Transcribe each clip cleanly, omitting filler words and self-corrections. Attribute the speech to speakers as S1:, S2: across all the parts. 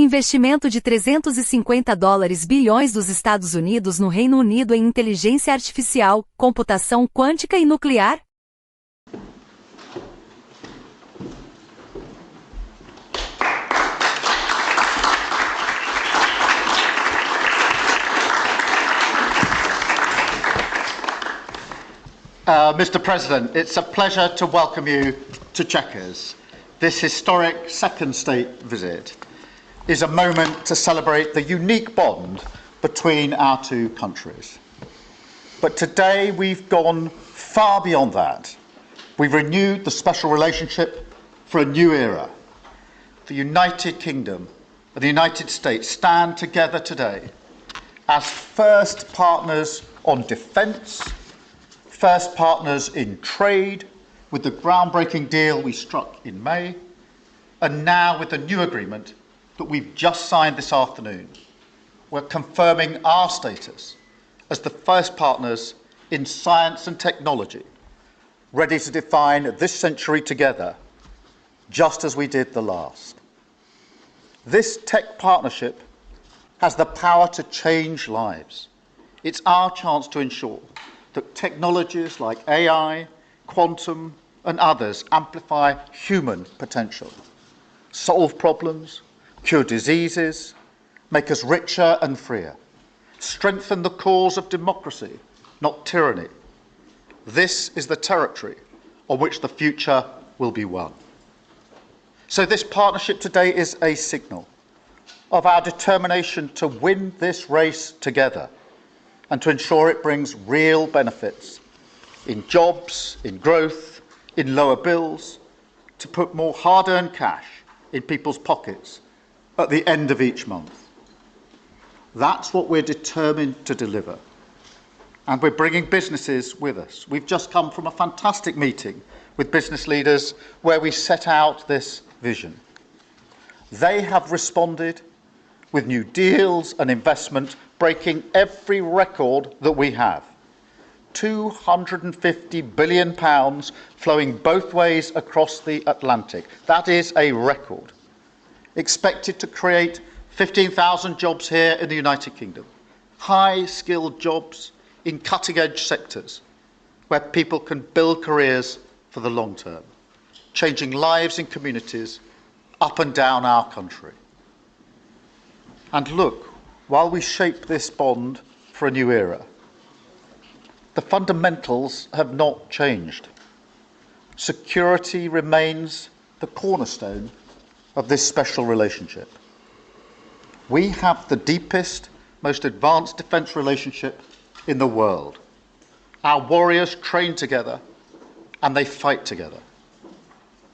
S1: Investimento de $350 bilhões dos Estados Unidos no Reino Unido em inteligência artificial, computação quântica e nuclear?
S2: Mr. President, it's a pleasure to welcome you to Chequers. This historic second state visit is a moment to celebrate the unique bond between our two countries. But today we've gone far beyond that. We've renewed the special relationship for a new era. The United Kingdom and the United States stand together today as first partners on defence, first partners in trade, with the groundbreaking deal we struck in May, and now with the new agreement that we've just signed this afternoon. We're confirming our status as the first partners in science and technology, ready to define this century together, just as we did the last. This tech partnership has the power to change lives. It's our chance to ensure that technologies like AI, quantum, and others amplify human potential, solve problems, cure diseases, make us richer and freer, strengthen the cause of democracy, not tyranny. This is the territory on which the future will be won. So this partnership today is a signal of our determination to win this race together and to ensure it brings real benefits in jobs, in growth, in lower bills, to put more hard-earned cash in people's pockets at the end of each month. That's what we're determined to deliver. And we're bringing businesses with us. We've just come from a fantastic meeting with business leaders where we set out this vision. They have responded with new deals and investment, breaking every record that we have. £250 billion flowing both ways across the Atlantic. That is a record. Expected to create 15,000 jobs here in the United Kingdom. High-skilled jobs in cutting-edge sectors where people can build careers for the long term, changing lives in communities up and down our country. And look, while we shape this bond for a new era, the fundamentals have not changed. Security remains the cornerstone of this special relationship. We have the deepest, most advanced defence relationship in the world. Our warriors train together and they fight together.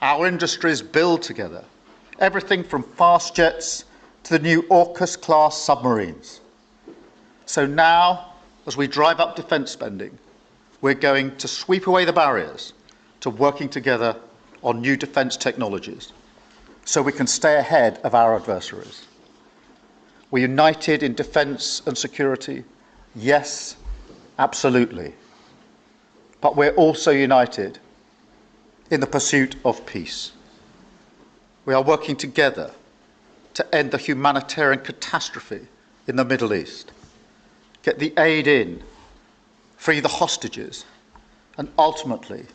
S2: Our industries build together, everything from fast jets to the new AUKUS-class submarines. So now, as we drive up defence spending, we're going to sweep away the barriers to working together on new defence technologies so we can stay ahead of our adversaries. We're united in defence and security, yes, absolutely. But we're also united in the pursuit of peace. We are working together to end the humanitarian catastrophe in the Middle East, get the aid in, free the hostages, and ultimately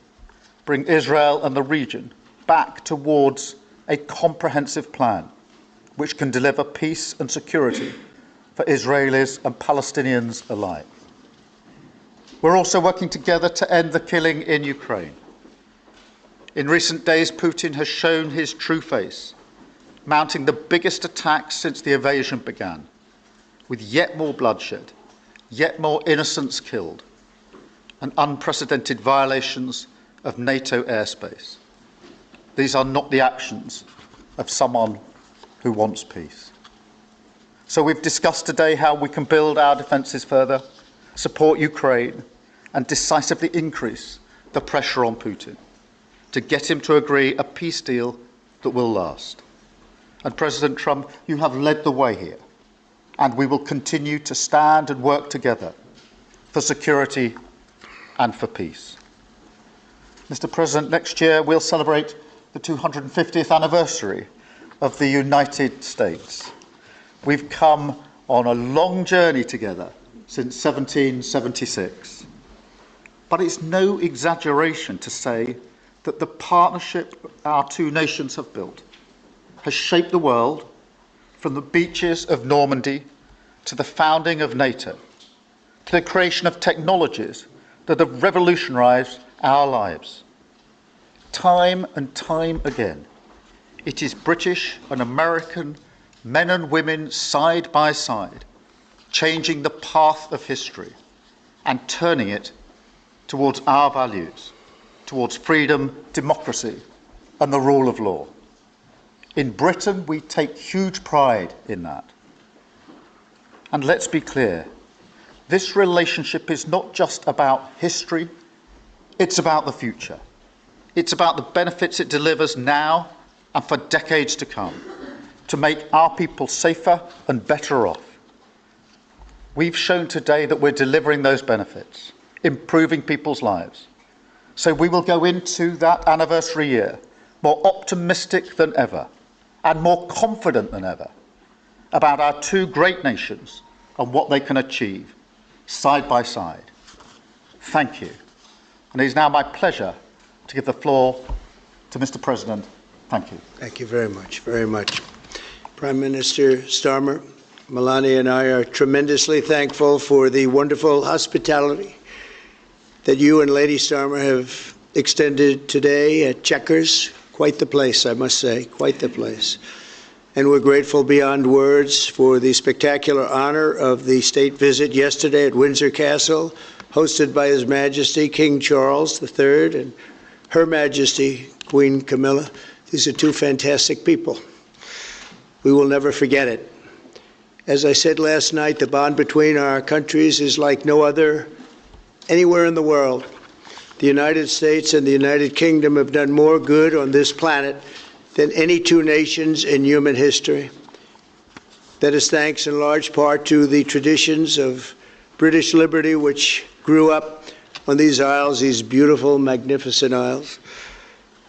S2: bring Israel and the region back towards a comprehensive plan which can deliver peace and security for Israelis and Palestinians alike. We're also working together to end the killing in Ukraine. In recent days, Putin has shown his true face, mounting the biggest attacks since the invasion began, with yet more bloodshed, yet more innocents killed, and unprecedented violations of NATO airspace. These are not the actions of someone who wants peace. So we've discussed today how we can build our defences further, support Ukraine, and decisively increase the pressure on Putin to get him to agree a peace deal that will last. And President Trump, you have led the way here, and we will continue to stand and work together for security and for peace. Mr. President, next year we'll celebrate the 250th anniversary of the United States. We've come on a long journey together since 1776. But it's no exaggeration to say that the partnership our two nations have built has shaped the world from the beaches of Normandy to the founding of NATO, to the creation of technologies that have revolutionized our lives. Time and time again, it is British and American men and women side by side, changing the path of history and turning it towards our values, towards freedom, democracy, and the rule of law. In Britain, we take huge pride in that. And let's be clear, this relationship is not just about history, it's about the future. It's about the benefits it delivers now and for decades to come, to make our people safer and better off. We've shown today that we're delivering those benefits, improving people's lives. So we will go into that anniversary year more optimistic than ever and more confident than ever about our two great nations and what they can achieve side by side. Thank you. And it is now my pleasure to give the floor to Mr. President. Thank you.
S3: Thank you very much, very much. Prime Minister Starmer, Melania and I are tremendously thankful for the wonderful hospitality that you and Lady Starmer have extended today at Chequers. Quite the place, I must say, quite the place. And we're grateful beyond words for the spectacular honor of the state visit yesterday at Windsor Castle, hosted by His Majesty King Charles III and Her Majesty Queen Camilla. These are two fantastic people. We will never forget it. As I said last night, the bond between our countries is like no other anywhere in the world. The United States and the United Kingdom have done more good on this planet than any two nations in human history. That is thanks in large part to the traditions of British liberty, which grew up on these isles, these beautiful, magnificent isles,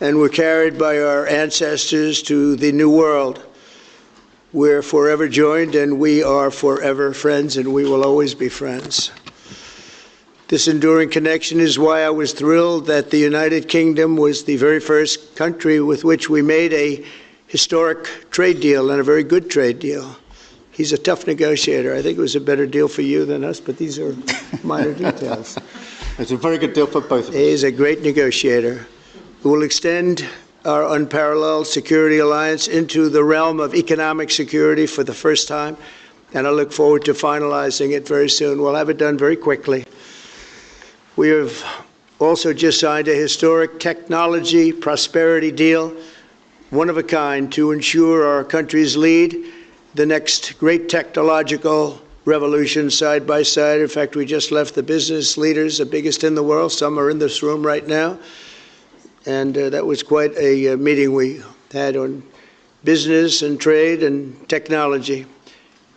S3: and were carried by our ancestors to the New World. We're forever joined, and we are forever friends, and we will always be friends. This enduring connection is why I was thrilled that the United Kingdom was the very first country with which we made a historic trade deal, and a very good trade deal. He's a tough negotiator. I think it was a better deal for you than us, but these are minor details.
S2: It's a very good deal for both of us.
S3: He's a great negotiator. We will extend our unparalleled security alliance into the realm of economic security for the first time, and I look forward to finalizing it very soon. We'll have it done very quickly. We have also just signed a historic technology prosperity deal, one of a kind, to ensure our countries lead the next great technological revolution side by side. In fact, we just left the business leaders, the biggest in the world. Some are in this room right now. And that was quite a meeting we had on business and trade and technology.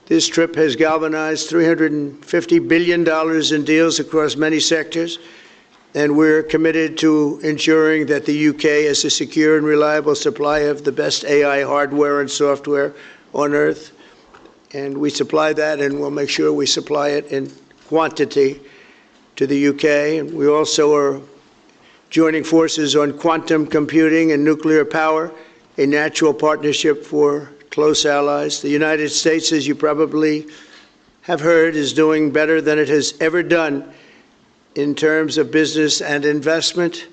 S3: This trip has galvanized $350 billion in deals across many sectors, and we're committed to ensuring that the UK has a secure and reliable supply of the best AI hardware and software on Earth. And we supply that, and we'll make sure we supply it in quantity to the UK. And we also are joining forces on quantum computing and nuclear power, a natural partnership for close allies. The United States, as you probably have heard, is doing better than it has ever done in terms of business and investment.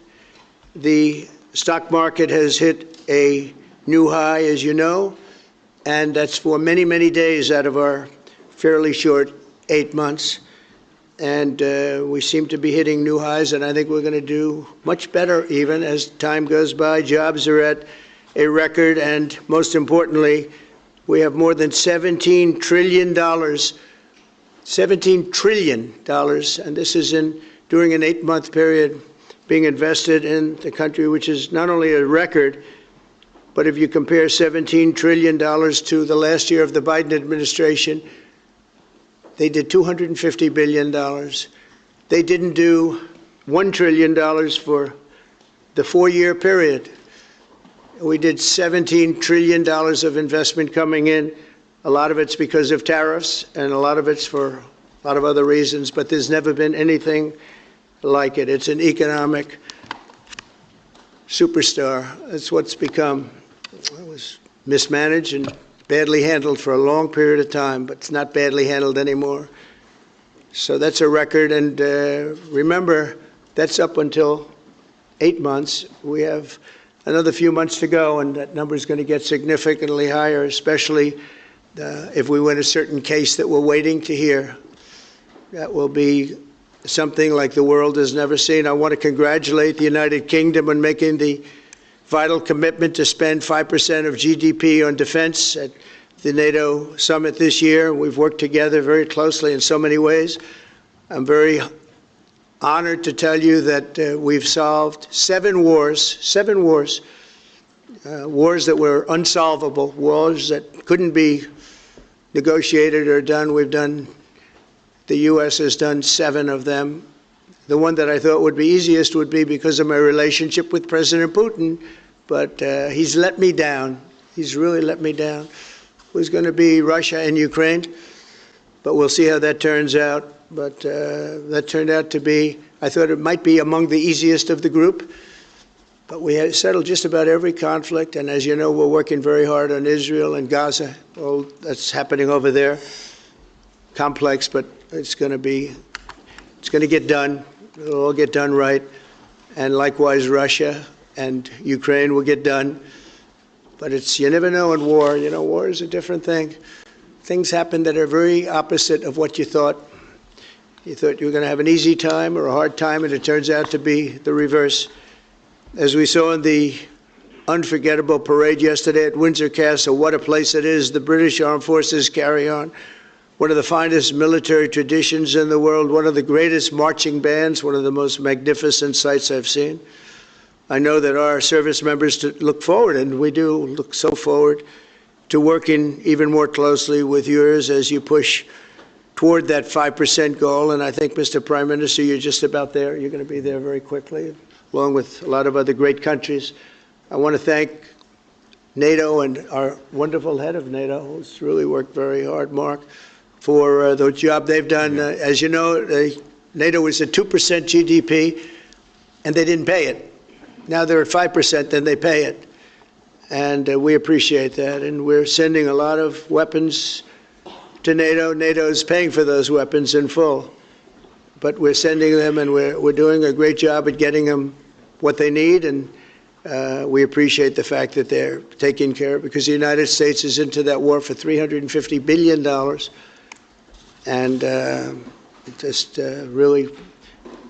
S3: The stock market has hit a new high, as you know, and that's for many, many days out of our fairly short 8 months. And we seem to be hitting new highs, and I think we're going to do much better even as time goes by. Jobs are at a record, and most importantly, we have more than $17 trillion, $17 trillion, and this is during an 8-month period being invested in the country, which is not only a record, but if you compare $17 trillion to the last year of the Biden administration, they did $250 billion. They didn't do $1 trillion for the 4-year period. We did $17 trillion of investment coming in A lot of it's because of tariffs, and a lot of it's for a lot of other reasons, but there's never been anything like it. It's an economic superstar. That's what's become. It was mismanaged and badly handled for a long period of time, but it's not badly handled anymore. So that's a record, and remember, that's up until 8 months. We have another few months to go, and that number is going to get significantly higher, especially if we win a certain case that we're waiting to hear. That will be something like the world has never seen. I want to congratulate the United Kingdom on making the vital commitment to spend 5% of GDP on defense at the NATO summit this year. We've worked together very closely in so many ways. I'm very honored to tell you that we've solved 7 wars, wars that were unsolvable, wars that couldn't be negotiated or done. The U.S. has done 7 of them. The one that I thought would be easiest would be because of my relationship with President Putin, but he's let me down. He's really let me down. It was going to be Russia and Ukraine, but we'll see how that turns out. But that turned out to be, I thought it might be among the easiest of the group, but we had settled just about every conflict, and as you know, we're working very hard on Israel and Gaza. All that's happening over there. Complex, but it's going to get done. It'll all get done right. And likewise, Russia and Ukraine will get done. But you never know in war. You know, war is a different thing. Things happen that are very opposite of what you thought. You thought you were going to have an easy time or a hard time, and it turns out to be the reverse. As we saw in the unforgettable parade yesterday at Windsor Castle, what a place it is. The British Armed Forces carry on one of the finest military traditions in the world, one of the greatest marching bands, one of the most magnificent sights I've seen. I know that our service members look forward, and we do look so forward to working even more closely with yours as you push toward that 5% goal. And I think, Mr. Prime Minister, you're just about there. You're going to be there very quickly, along with a lot of other great countries. I want to thank NATO and our wonderful head of NATO, who's really worked very hard, Mark, for the job they've done. As you know, NATO was at 2% GDP, and they didn't pay it. Now they're at 5%, then they pay it. And we appreciate that. And we're sending a lot of weapons to NATO. NATO is paying for those weapons in full. But we're sending them, and we're doing a great job at getting them what they need. And we appreciate the fact that they're taking care of it, because the United States is into that war for $350 billion. And just really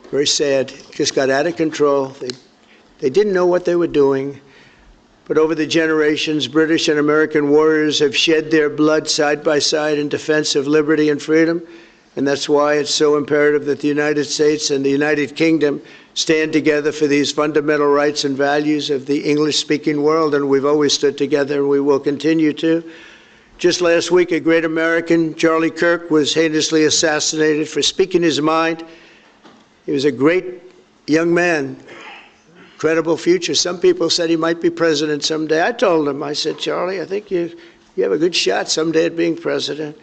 S3: very sad. It just got out of control. They didn't know what they were doing. But over the generations, British and American warriors have shed their blood side by side in defense of liberty and freedom. And that's why it's so imperative that the United States and the United Kingdom stand together for these fundamental rights and values of the English-speaking world. And we've always stood together, and we will continue to. Just last week, a great American, Charlie Kirk, was heinously assassinated for speaking his mind. He was a great young man, incredible future. Some people said he might be president someday. I told him, I said, Charlie, I think you have a good shot someday at being president.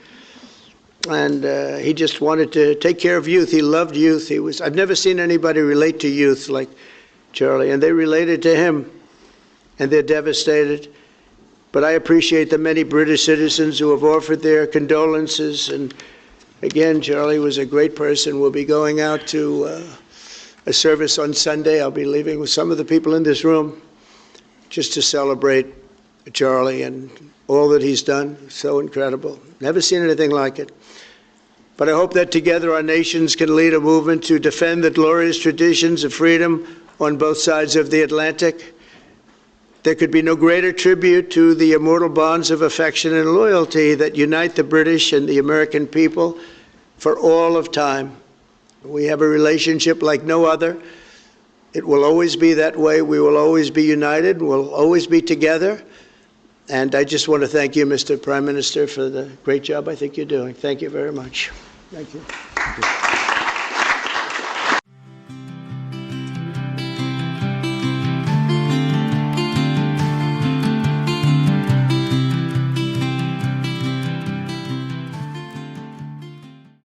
S3: And he just wanted to take care of youth. He loved youth. I've never seen anybody relate to youth like Charlie, and they related to him, and they're devastated. But I appreciate the many British citizens who have offered their condolences. And again, Charlie was a great person. We'll be going out to a service on Sunday. I'll be leaving with some of the people in this room just to celebrate Charlie and all that he's done. So incredible. Never seen anything like it. But I hope that together our nations can lead a movement to defend the glorious traditions of freedom on both sides of the Atlantic. There could be no greater tribute to the immortal bonds of affection and loyalty that unite the British and the American people for all of time. We have a relationship like no other. It will always be that way. We will always be united. We'll always be together. And I just want to thank you, Mr. Prime Minister, for the great job I think you're doing. Thank you very much. Thank you.